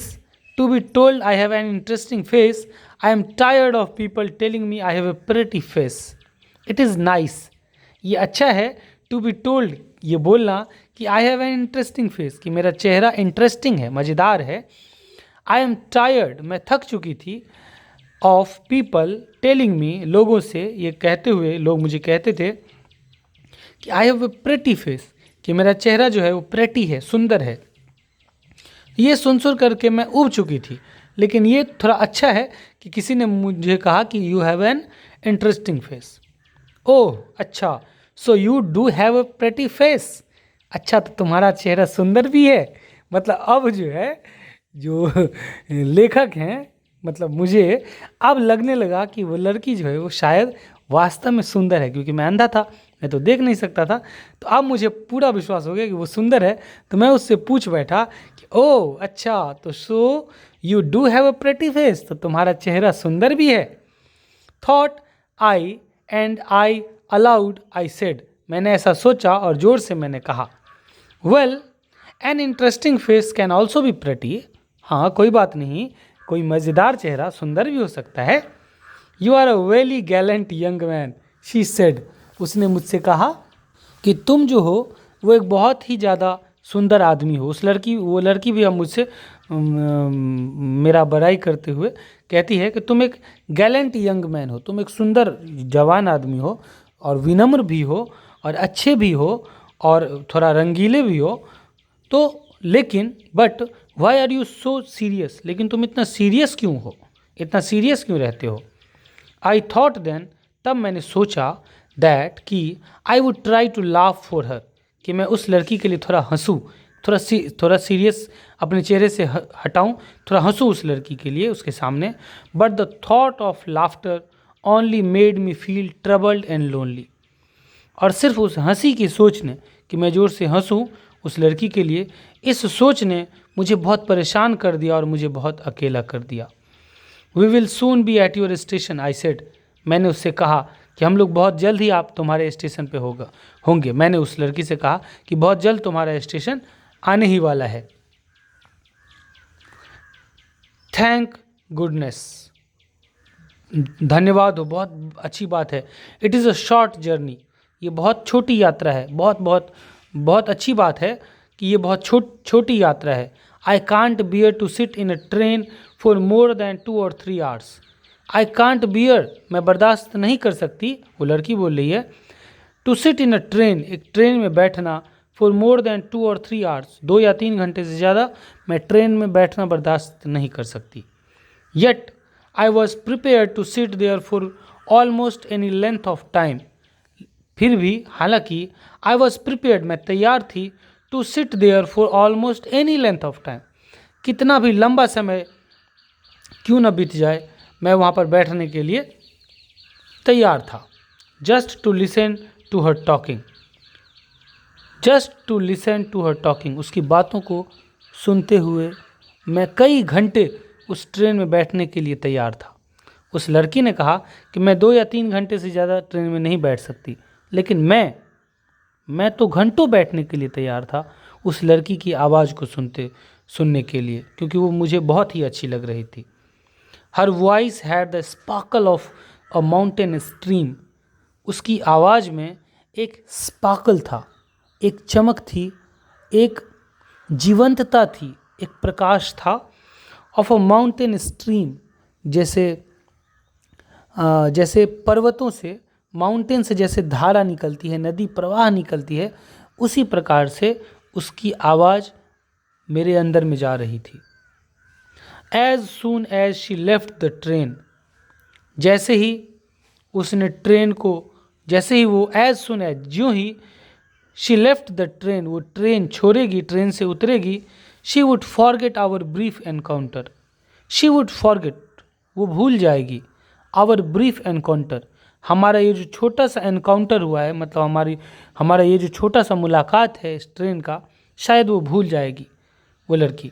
to be told I have an interesting face. I am tired of people telling me I have a pretty face. It is nice. ये अच्छा है to be told, ये बोलना कि I have an interesting face, कि मेरा चेहरा इंटरेस्टिंग है, मज़ेदार है। I am tired, मैं थक चुकी थी, of people telling me, लोगों से ये कहते हुए, लोग मुझे कहते थे कि I have a pretty face, कि मेरा चेहरा जो है वो pretty है, सुंदर है। ये सुन करके मैं उब चुकी थी, लेकिन ये थोड़ा अच्छा है कि किसी ने मुझे कहा कि you have an interesting face. Oh अच्छा, so you do have a pretty face, अच्छा तो तुम्हारा चेहरा सुंदर भी है। मतलब अब जो है, जो लेखक हैं, मतलब मुझे अब लगने लगा कि वो लड़की जो है वो शायद वास्तव में सुंदर है, क्योंकि मैं अंधा था, मैं तो देख नहीं सकता था। तो अब मुझे पूरा विश्वास हो गया कि वो सुंदर है। तो मैं उससे पूछ बैठा कि ओह अच्छा, तो सो you do have a pretty face, तो तुम्हारा चेहरा सुंदर भी है। Thought I and I allowed I said, मैंने ऐसा सोचा और ज़ोर से मैंने कहा। Well N interesting face can also be pretty, हाँ कोई बात नहीं, कोई मज़ेदार चेहरा सुंदर भी हो सकता है। You are a very gallant young man, she said, उसने मुझसे कहा कि तुम जो हो वो एक बहुत ही ज़्यादा सुंदर आदमी हो। वो लड़की भी अब मुझसे मेरा बड़ाई करते हुए कहती है कि तुम एक गैलेंट यंग मैन हो, तुम एक सुंदर जवान आदमी हो और विनम्र भी हो और अच्छे भी हो और थोड़ा रंगीले भी हो। तो लेकिन but why are you so serious, लेकिन तुम इतना सीरियस क्यों हो, इतना सीरियस क्यों रहते हो। आई थॉट देन, तब मैंने सोचा, दैट कि I would try to laugh for her, कि मैं उस लड़की के लिए थोड़ा हंसूँ, थोड़ा सीरियस अपने चेहरे से हटाऊँ, थोड़ा हंसूँ उस लड़की के लिए उसके सामने। But the thought of laughter only made me feel troubled and lonely, और सिर्फ उस हंसी की सोच ने, कि मैं ज़ोर से हंसूँ उस लड़की के लिए, इस सोच ने मुझे बहुत परेशान कर दिया और मुझे बहुत अकेला कर दिया। We will soon be at your station, I said, मैंने उससे कहा कि हम लोग बहुत जल्द ही आप तुम्हारे स्टेशन पे होंगे। मैंने उस लड़की से कहा कि बहुत जल्द तुम्हारा स्टेशन आने ही वाला है। थैंक गुडनेस, धन्यवाद हो, बहुत अच्छी बात है। It is a short journey, ये बहुत छोटी यात्रा है, बहुत अच्छी बात है कि ये बहुत छोटी यात्रा है। I can't bear to sit in a train for more than 2 or 3 hours, I can't bear, मैं बर्दाश्त नहीं कर सकती, वो लड़की बोल रही है, to sit in a train, एक ट्रेन में बैठना, फॉर मोर देन 2 और 3 आवर्स, 2 या 3 घंटे से ज़्यादा मैं ट्रेन में बैठना बर्दाश्त नहीं कर सकती। Yet I was prepare to sit there for almost any length of time, फिर भी हालांकि आई वॉज प्रिपेयर्ड, मैं तैयार थी, to sit there for almost any length of time, कितना भी लंबा समय क्यों न बीत जाए मैं वहाँ पर बैठने के लिए तैयार था। Just to listen to her talking, just to listen to her talking, उसकी बातों को सुनते हुए मैं कई घंटे उस ट्रेन में बैठने के लिए तैयार था। उस लड़की ने कहा कि मैं 2 या 3 घंटे से ज़्यादा ट्रेन में नहीं बैठ सकती, लेकिन मैं तो घंटों बैठने के लिए तैयार था उस लड़की की आवाज़ को सुनने के लिए, क्योंकि वो मुझे बहुत ही अच्छी लग रही थी। Her voice had the sparkle of a mountain stream, उसकी आवाज़ में एक स्पार्कल था, एक चमक थी, एक जीवंतता थी, एक प्रकाश था। ऑफ अ माउंटेन स्ट्रीम, जैसे पर्वतों से, माउंटेन से जैसे धारा निकलती है, नदी प्रवाह निकलती है, उसी प्रकार से उसकी आवाज़ मेरे अंदर में जा रही थी। As soon as she left the train, जैसे ही उसने ट्रेन को, जैसे ही वो एज सुन एज, ज्यों ही शी लेफ्ट द ट्रेन, वो ट्रेन छोड़ेगी, ट्रेन से उतरेगी, she would forget our brief encounter, she would forget, वो भूल जाएगी, आवर ब्रीफ एनकाउंटर, हमारा ये जो छोटा सा एनकाउंटर हुआ है, मतलब हमारा ये जो छोटा सा मुलाकात है इस ट्रेन का, शायद वो भूल जाएगी वो लड़की।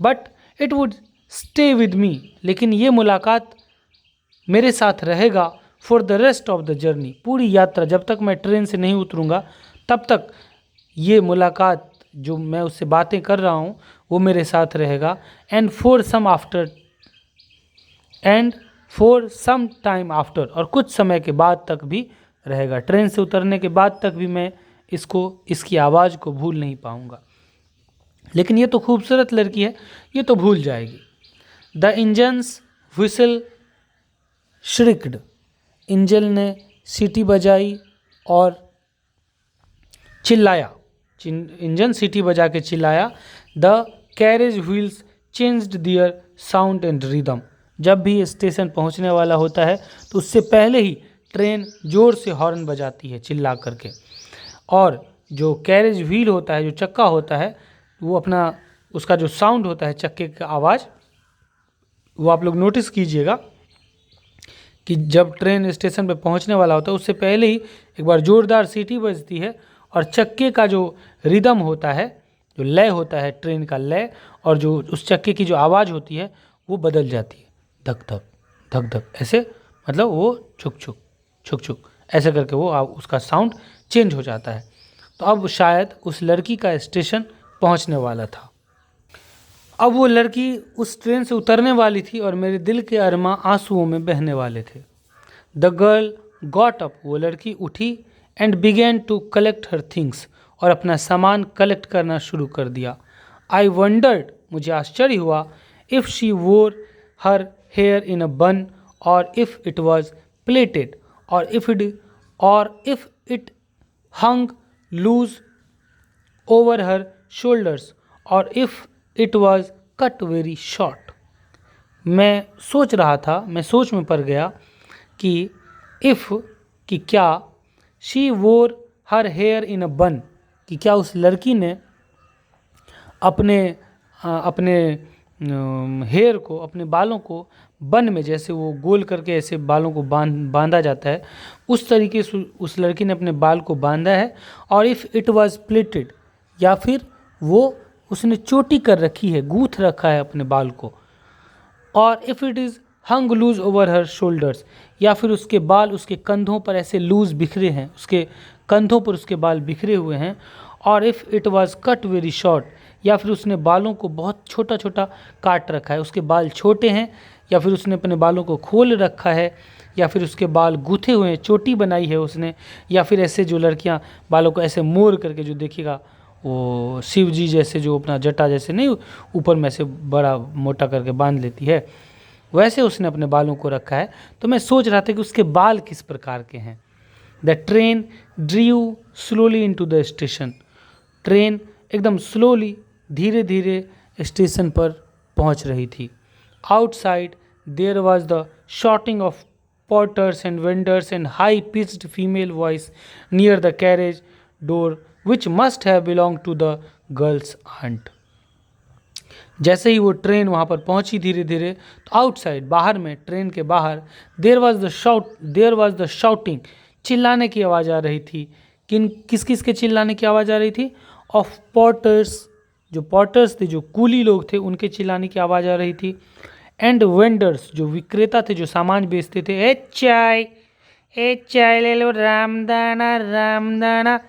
But it would stay with me, लेकिन ये मुलाकात मेरे साथ रहेगा for the rest of the journey, पूरी यात्रा, जब तक मैं ट्रेन से नहीं उतरूँगा तब तक ये मुलाकात, जो मैं उससे बातें कर रहा हूँ, वो मेरे साथ रहेगा। And for some time after, और कुछ समय के बाद तक भी रहेगा, ट्रेन से उतरने के बाद तक भी मैं इसकी आवाज़ को भूल नहीं पाऊँगा। लेकिन ये तो खूबसूरत लड़की है, ये तो भूल जाएगी। द इंजन्स व्हिसल श्रिक्ड, इंजन ने सीटी बजाई और चिल्लाया, इंजन सीटी बजा के चिल्लाया। The carriage wheels changed their sound and rhythm, जब भी स्टेशन पहुंचने वाला होता है तो उससे पहले ही ट्रेन ज़ोर से हॉर्न बजाती है चिल्ला करके, और जो कैरेज व्हील होता है, जो चक्का होता है, वो अपना उसका जो साउंड होता है, चक्के का आवाज़, वो आप लोग नोटिस कीजिएगा कि जब ट्रेन स्टेशन पे पहुंचने वाला होता है उससे पहले ही एक बार ज़ोरदार सीटी बजती है, और चक्के का जो रिदम होता है, जो लय होता है, ट्रेन का लय, और जो उस चक्के की जो आवाज़ होती है वो बदल जाती है, धक धक धक धक, ऐसे, मतलब वो छुक छुक छुक छुक ऐसे करके वो उसका साउंड चेंज हो जाता है। तो अब शायद उस लड़की का स्टेशन पहुंचने वाला था। अब वो लड़की उस ट्रेन से उतरने वाली थी और मेरे दिल के अरमा आंसुओं में बहने वाले थे। द गर्ल गॉट अप, वो लड़की उठी, and began to collect her things, और अपना सामान कलेक्ट करना शुरू कर दिया। आई वंडर्ड, मुझे आश्चर्य हुआ, इफ़ शी वोर her here in a bun, और इफ़ इट वॉज प्लेटेड, और if it hung loose over her shoulders, और if it was cut very short. मैं सोच रहा था, मैं सोच में पड़ गया कि क्या शी वोर हर हेयर इन अ बन, कि क्या उस लड़की ने अपने हेयर को, अपने बालों को बन में, जैसे वो गोल करके ऐसे बालों को बांधा जाता है, उस तरीके से उस लड़की ने अपने बाल को बांधा है। और इफ़ इट वाज प्लेटेड, या फिर वो उसने चोटी कर रखी है, गूंथ रखा है अपने बाल को। और if it is hung loose over her shoulders, या फिर उसके बाल उसके कंधों पर ऐसे लूज बिखरे हैं, उसके कंधों पर उसके बाल बिखरे हुए हैं। और if it was cut very short, या फिर उसने बालों को बहुत छोटा छोटा काट रखा है, उसके बाल छोटे हैं, या फिर उसने अपने बालों को खोल रखा है, या फिर उसके बाल गूथे हुए हैं, चोटी बनाई है उसने, या फिर ऐसे जो लड़कियां बालों को ऐसे मोड़ करके, जो देखिएगा वो शिव जी जैसे जो अपना जटा जैसे नहीं ऊपर में से बड़ा मोटा करके बांध लेती है, वैसे उसने अपने बालों को रखा है। तो मैं सोच रहा था कि उसके बाल किस प्रकार के हैं। The train drew slowly into the station. Train एकदम स्लोली, धीरे धीरे स्टेशन पर पहुंच रही थी। Outside there was the shouting of porters and vendors and high-pitched female voice near the carriage door, which must have belonged to the girl's aunt. जैसे ही वो ट्रेन वहाँ पर पहुँची धीरे धीरे, तो आउटसाइड, बाहर में, ट्रेन के बाहर, देयर वॉज द शाउटिंग, चिल्लाने की आवाज़ आ रही थी। किस किस के चिल्लाने की आवाज़ आ रही थी? ऑफ पॉटर्स, जो पॉटर्स थे, जो कूली लोग थे, उनके चिल्लाने की आवाज़ आ रही थी। एंड वेंडर्स, जो विक्रेता थे, जो सामान बेचते थे, ए चाय ले लो, रामदाना रामदाना,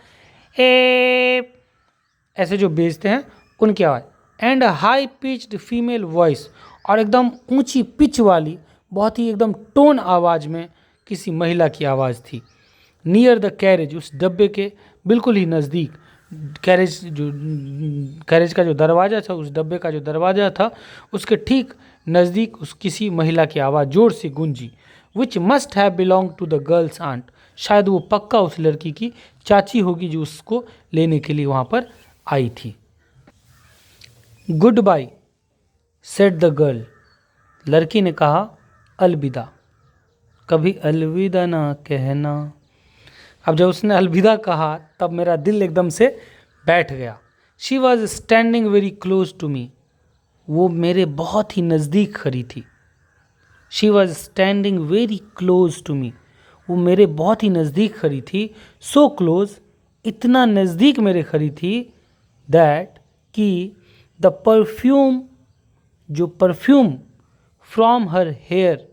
ऐसे जो बेचते हैं उनकी आवाज़। And high pitched female voice, और एकदम ऊंची पिच वाली, बहुत ही एकदम टोन आवाज़ में किसी महिला की आवाज़ थी। नियर द कैरेज, उस डब्बे के बिल्कुल ही नज़दीक, कैरेज का जो दरवाज़ा था, उस डब्बे का जो दरवाज़ा था, उसके ठीक नज़दीक उस किसी महिला की आवाज़ जोर से गूंजी। Which must have belong to the girl's aunt, शायद वो पक्का उस लड़की की चाची होगी जो उसको लेने के लिए वहाँ पर आई थी। Goodbye said the girl, लड़की ने कहा अलविदा। कभी अलविदा ना कहना। अब जब उसने अलविदा कहा तब मेरा दिल एकदम से बैठ गया। She was standing very close to me, वो मेरे बहुत ही नज़दीक खड़ी थी। She was standing very close to me, वो मेरे बहुत ही नज़दीक खड़ी थी। सो क्लोज, इतना नज़दीक मेरे खड़ी थी, दैट कि द परफ्यूम, जो परफ्यूम फ्रॉम हर हेयर,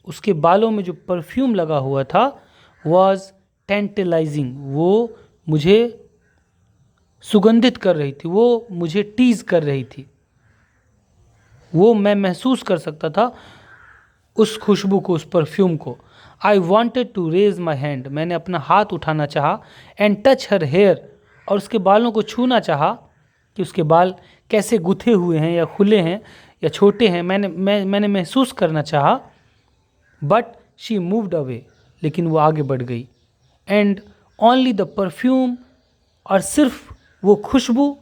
उसके बालों में जो परफ्यूम लगा हुआ था, वॉज टेंटलाइजिंग, वो मुझे सुगंधित कर रही थी, वो मुझे टीज कर रही थी। वो मैं महसूस कर सकता था उस खुशबू को, उस परफ्यूम को। I wanted to raise my hand, मैंने अपना हाथ उठाना चाहा। एंड टच हर हेयर, और उसके बालों को छूना चाहा कि उसके बाल कैसे गुथे हुए हैं, या खुले हैं, या छोटे हैं। मैंने महसूस करना चाहा। बट शी मूव्ड अवे, लेकिन वो आगे बढ़ गई। एंड ओनली द परफ्यूम, और सिर्फ वो खुशबू,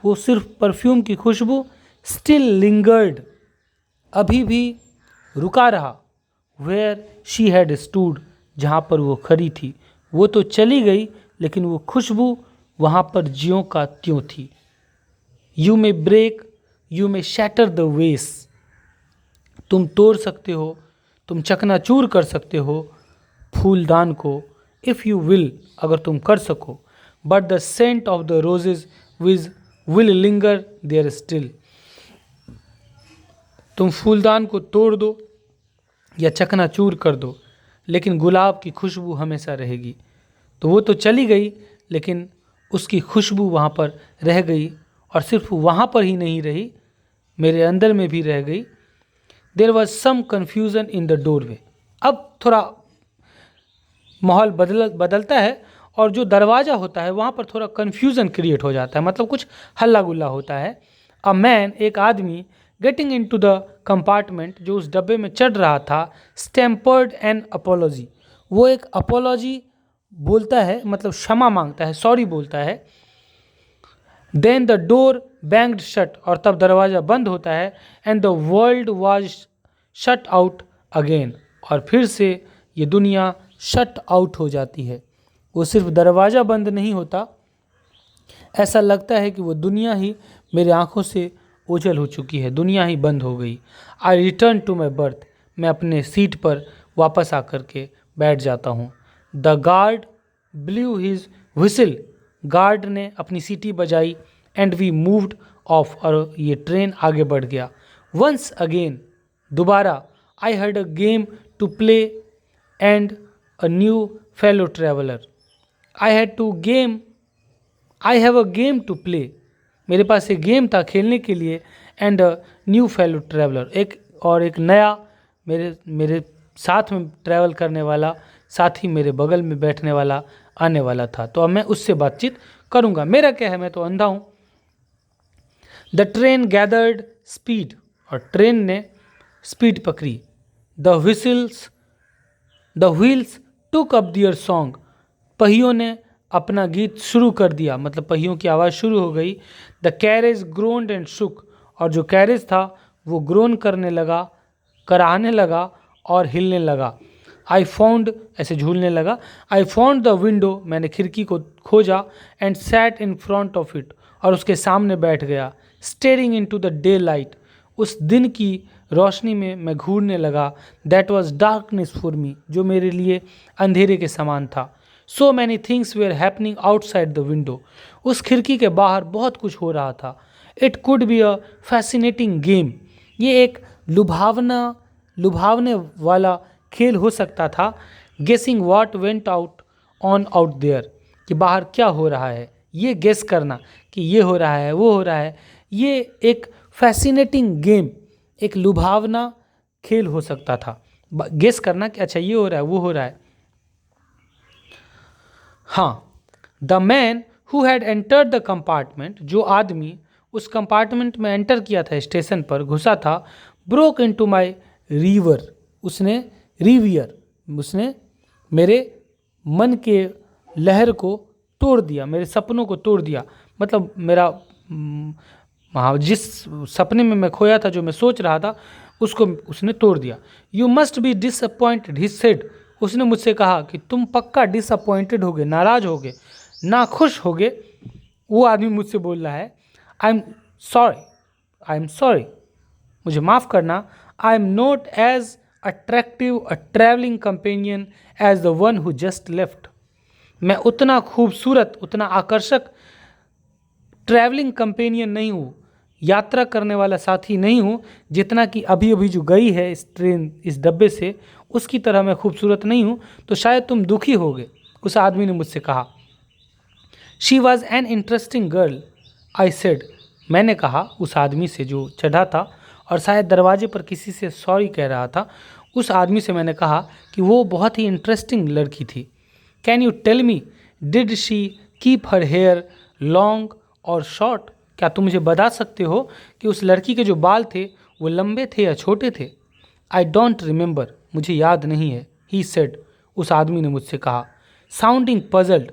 वो सिर्फ परफ्यूम की खुशबू, स्टिल लिंगर्ड, अभी भी रुका रहा। वेयर शी हैड स्टूड, जहाँ पर वो खड़ी थी। वो तो चली गई, लेकिन वो खुशबू वहाँ पर ज्यों का त्यों थी। You may break, you may shatter the vase, तुम तोड़ सकते हो, तुम चकनाचूर कर सकते हो फूलदान को, इफ़ यू विल, अगर तुम कर सको। But the scent of the roses will linger there still, तुम फूलदान को तोड़ दो या चकनाचूर कर दो, लेकिन गुलाब की खुशबू हमेशा रहेगी। तो वो तो चली गई, लेकिन उसकी खुशबू वहाँ पर रह गई, और सिर्फ वहाँ पर ही नहीं रही, मेरे अंदर में भी रह गई। There was some confusion in the doorway, अब थोड़ा माहौल बदलता है, और जो दरवाज़ा होता है वहाँ पर थोड़ा कन्फ्यूज़न क्रिएट हो जाता है, मतलब कुछ हल्ला गुल्ला होता है। अ मैन, एक आदमी, getting into the compartment, जो उस डब्बे में चढ़ रहा था, स्टैम्पर्ड एन अपोलॉजी, वो एक अपोलॉजी बोलता है, मतलब क्षमा मांगता है, सॉरी बोलता है। Then the door banged shut, और तब दरवाज़ा बंद होता है। And the world was shut out again, और फिर से ये दुनिया शट आउट हो जाती है। वो सिर्फ दरवाज़ा बंद नहीं होता, ऐसा लगता है कि वो दुनिया ही मेरे आँखों से ओझल हो चुकी है, दुनिया ही बंद हो गई। आई रिटर्न टू माई बर्थ, मैं अपने सीट पर वापस आकर के बैठ जाता हूँ। The guard blue his whistle, guard ने अपनी सीटी बजाई। एंड वी मूव्ड ऑफ, और ये ट्रेन आगे बढ़ गया। वंस अगेन, दोबारा, I had a game to play and a new fellow traveller. I have a game to play, मेरे पास एक गेम था खेलने के लिए। And a new fellow traveller, एक नया मेरे साथ में ट्रैवल करने वाला साथी, मेरे बगल में बैठने वाला आने वाला था। तो अब मैं उससे बातचीत करूँगा। मेरा क्या है, मैं तो अंधा हूँ। द ट्रेन गैदर्ड स्पीड, और ट्रेन ने स्पीड पकड़ी। The wheels took up their song, पहियों ने अपना गीत शुरू कर दिया, मतलब पहियों की आवाज़ शुरू हो गई। द कैरेज ग्रोन्ड एंड शुक, और जो कैरेज था वो ग्रोन करने लगा, कराहने लगा और हिलने लगा। आई फाउंड, ऐसे झूलने लगा। आई फाउंड द विंडो, मैंने खिड़की को खोजा। And sat in front of it, और उसके सामने बैठ गया। Staring into the daylight, उस दिन की रोशनी में मैं घूरने लगा। That was darkness for me, जो मेरे लिए अंधेरे के समान था। So many things were happening outside the window, उस खिड़की के बाहर बहुत कुछ हो रहा था। It could be a fascinating game, ये एक लुभावने वाला खेल हो सकता था। Guessing what went out on out there, कि बाहर क्या हो रहा है, ये गेस करना कि ये हो रहा है वो हो रहा है। ये एक फैसिनेटिंग गेम, एक लुभावना खेल हो सकता था, गेस करना कि अच्छा ये हो रहा है वो हो रहा है। हाँ, the man who had entered the compartment, जो आदमी उस कंपार्टमेंट में एंटर किया था, स्टेशन पर घुसा था, ब्रोक इनटू माय रिवियर, उसने मेरे मन के लहर को तोड़ दिया, मेरे सपनों को तोड़ दिया। मतलब मेरा हाँ, जिस सपने में मैं खोया था, जो मैं सोच रहा था, उसको उसने तोड़ दिया। You must be disappointed, he said, उसने मुझसे कहा कि तुम पक्का डिसअपॉइंटेड होगे, नाराज होगे, नाखुश होगे। वो आदमी मुझसे बोल रहा है, आई एम सॉरी, मुझे माफ़ करना। I am not as attractive a travelling companion as the one who just left, मैं उतना खूबसूरत, उतना आकर्षक ट्रैवलिंग कंपेनियन नहीं हूँ, यात्रा करने वाला साथी नहीं हूँ, जितना कि अभी अभी जो गई है इस ट्रेन, इस डब्बे से, उसकी तरह मैं खूबसूरत नहीं हूँ, तो शायद तुम दुखी होगे, उस आदमी ने मुझसे कहा। She was an interesting girl, I said, मैंने कहा उस आदमी से जो चढ़ा था और शायद दरवाजे पर किसी से सॉरी कह रहा था, उस आदमी से मैंने कहा कि वो बहुत ही इंटरेस्टिंग लड़की थी। Can you tell me, did she keep her hair long or short, क्या तुम मुझे बता सकते हो कि उस लड़की के जो बाल थे वो लंबे थे या छोटे थे। आई डोंट रिमेंबर, मुझे याद नहीं है। ही सेड, उस आदमी ने मुझसे कहा। साउंडिंग पजल्ड,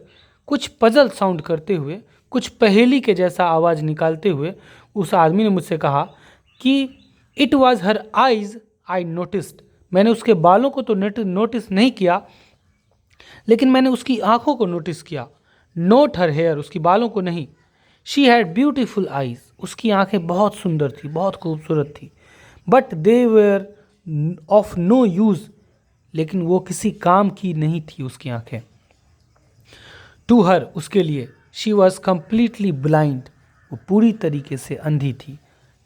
कुछ पजल साउंड करते हुए, कुछ पहेली के जैसा आवाज़ निकालते हुए उस आदमी ने मुझसे कहा कि it was her eyes I noticed, मैंने उसके बालों को तो नोटिस नहीं किया, लेकिन मैंने उसकी आंखों को नोटिस किया। नोट हर हेयर, उसकी बालों को नहीं। शी हैड ब्यूटीफुल आइज, उसकी आंखें बहुत सुंदर थी, बहुत खूबसूरत थी। But they were of no use, लेकिन वो किसी काम की नहीं थी उसकी आंखें। टू हर, उसके लिए। शी वॉज कम्प्लीटली ब्लाइंड, वो पूरी तरीके से अंधी थी।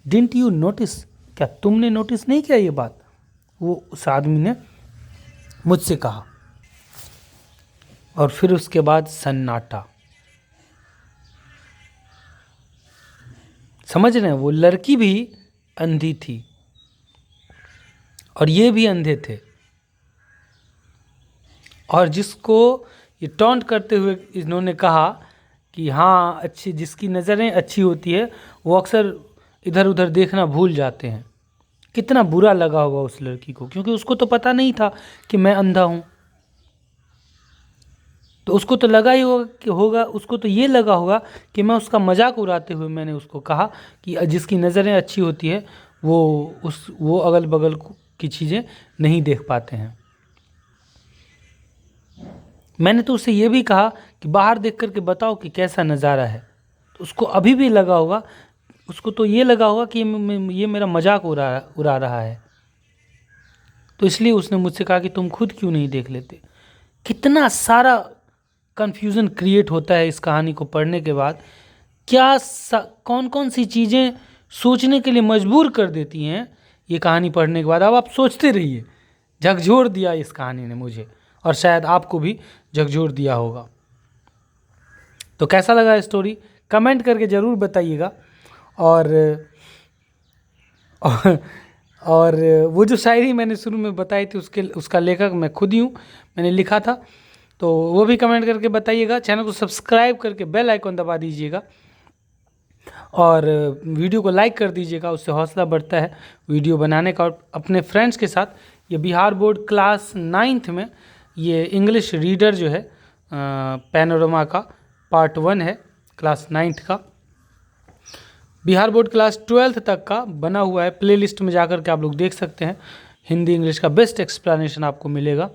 डिंट यू नोटिस, क्या तुमने नोटिस नहीं किया ये बात, वो उस आदमी ने मुझसे कहा। और फिर उसके बाद सन्नाटा। समझ रहे हैं, वो लड़की भी अंधी थी और ये भी अंधे थे, और जिसको ये टॉन्ट करते हुए इन्होंने कहा कि हाँ अच्छी, जिसकी नज़रें अच्छी होती है वो अक्सर इधर उधर देखना भूल जाते हैं। कितना बुरा लगा होगा उस लड़की को, क्योंकि उसको तो पता नहीं था कि मैं अंधा हूँ, तो उसको तो लगा ही होगा, उसको तो ये लगा होगा कि मैं उसका मजाक उड़ाते हुए मैंने उसको कहा कि जिसकी नज़रें अच्छी होती है वो अगल बगल की चीज़ें नहीं देख पाते हैं। मैंने तो उससे ये भी कहा कि बाहर देख करके बताओ कि कैसा नज़ारा है, तो उसको अभी भी लगा होगा, उसको तो ये लगा होगा कि ये मेरा मजाक उड़ा रहा है, तो इसलिए उसने मुझसे कहा कि तुम खुद क्यों नहीं देख लेते। कितना सारा कन्फ्यूज़न क्रिएट होता है इस कहानी को पढ़ने के बाद। क्या कौन कौन सी चीज़ें सोचने के लिए मजबूर कर देती हैं ये कहानी पढ़ने के बाद। अब आप सोचते रहिए, झकझोर दिया इस कहानी ने मुझे, और शायद आपको भी झकझोर दिया होगा। तो कैसा लगा स्टोरी, कमेंट करके ज़रूर बताइएगा। और वो जो शायरी मैंने शुरू में बताई थी उसका लेखक मैं खुद ही हूँ, मैंने लिखा था, तो वो भी कमेंट करके बताइएगा। चैनल को सब्सक्राइब करके बेल आइकन दबा दीजिएगा और वीडियो को लाइक कर दीजिएगा, उससे हौसला बढ़ता है वीडियो बनाने का। और अपने फ्रेंड्स के साथ ये बिहार बोर्ड क्लास 9th में ये इंग्लिश रीडर जो है पैनोरमा का पार्ट 1 है क्लास 9th का। बिहार बोर्ड क्लास 12th तक का बना हुआ है, प्लेलिस्ट में जाकर के आप लोग देख सकते हैं। हिंदी इंग्लिश का बेस्ट एक्सप्लेनेशन आपको मिलेगा।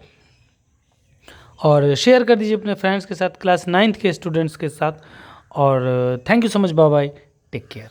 और शेयर कर दीजिए अपने फ्रेंड्स के साथ, क्लास 9th के स्टूडेंट्स के साथ। और thank you so much, bye bye, take care.